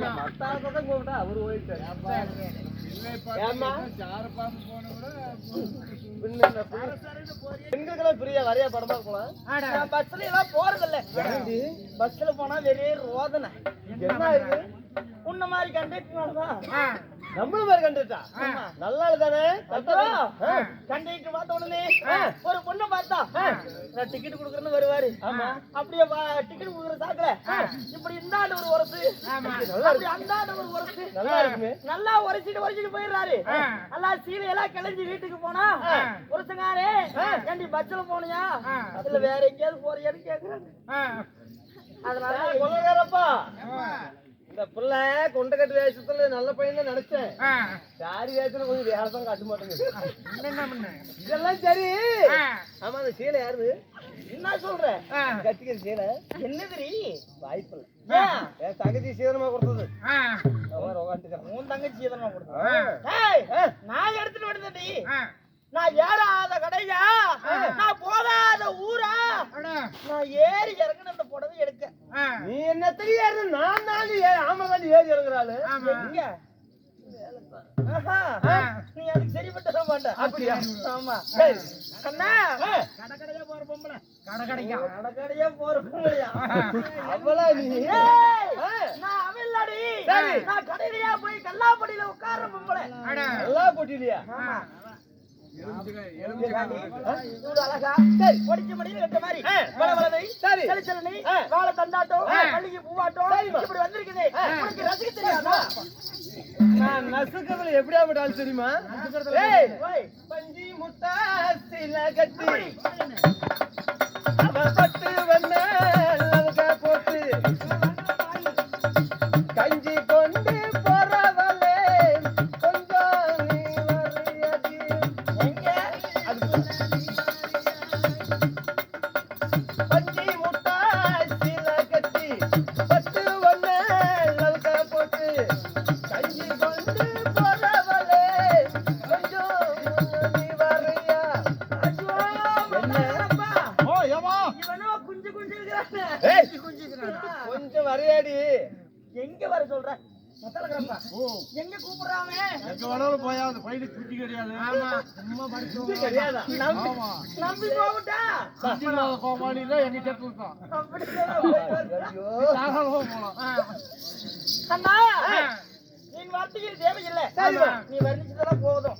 மத்தாதான் கூப்பிட்டா அவரு ஓடிட்டாரு. பெண்களுக்கெல்லாம் பிரியா வரையா படமா போலாம். பஸ்ல எல்லாம் போறது இல்ல. பஸ்ல போனா வெறே ரோதனை. என்ன இருக்கு உன்ன மாதிரி கண்டக்டர்னாலதான் நம்மள மாதிரி கண்டுட்டா நல்லா தானே கண்டிட்டு பார்த்த உடனே ஒரு பொண்ணை பார்த்தா நான் டிக்கெட் கொடுக்குறேன்னு வருவாரு. அப்படியே டிக்கெட் கொடுக்குற சாக்கல இப்படி இந்தாண்டு ஒரு உரசு அந்தாண்டு ஒரு உரசு நல்லா இருக்குமே நல்லா உரைச்சிட்டு போயிடுறாரு. நல்லா சீலையெல்லாம் கிளஞ்சி வீட்டுக்கு போனா உரசங்காரே ஏண்டி பஸ்ல போனியா இல்ல வேற எங்கேயாவது போறியான்னு கேக்குறாங்க. அதனால கொள்ளக்காரப்பா இந்த பிள்ளை கொண்ட கட்டு வேஷத்துல நல்ல பையன் நினைச்சேன். சாரி வேஷத்துல கொஞ்சம் வேஷம் காட்ட மாட்டேங்குது. இதெல்லாம் சரி. ஆமா அந்த சீலை யாரு என்ன சொல்ற கட்டிக்கிற சீலை என்னதுரி வாய்ப்பு இல்ல. என் தங்கச்சி சீதனமா கொடுத்தது. உன் தங்கச்சி சீதனமா கொடுத்தது. நான் எடுத்துட்டு வந்தடி நான் ஏறாத கடையா நான் போகாத ஊரா நான் ஏறி இறங்குன அந்த புடவை எடுக்க. நீ என்ன தெரியாது நான் தாண்டி ஆமா தாண்டி ஏறி இறங்குறாளு நீ அதுக்கு சரிப்பட்ட மாட்ட. அப்படியா? ஆமா அண்ணா கடற்கடையா போற பொம்பளை கடற்கடையா போற பொம்பளையா அவ்வளோ நீ நான் அவல்லாடி நான் கடையிலையா போய் கல்லாப்பட்டியில உட்கார்ற பொம்பளை. கல்லாப்பட்டியிலையா? எப்படியா விடாலும் தெரியுமா? பஞ்சி முட்டா சில கட்டி பட்டு வந்த போட்டு கஞ்சி கொண்டு போறவளே கொஞ்சம் பஞ்சி முட்டா சில கட்டி பட்டு வந்த போட்டு கஞ்சி கொண்டு போறவளே கொஞ்சம் நீ வரையா. கொஞ்சம் வரையாடி எங்க வர சொல்ற எங்க கூப்பிடுறாங்க எங்க வேணாலும் போயா அந்த பையனு குட்டி கிடையாது. ஆமா சும்மா படிச்சு கிடையாது நம்பி போகட்டா கோமாளில எங்க கேட்டு இருக்கோம். அண்ணா நீ வார்த்தைக்கு தேவையில்லை நீ வர்ணிச்சதெல்லாம் போதும்.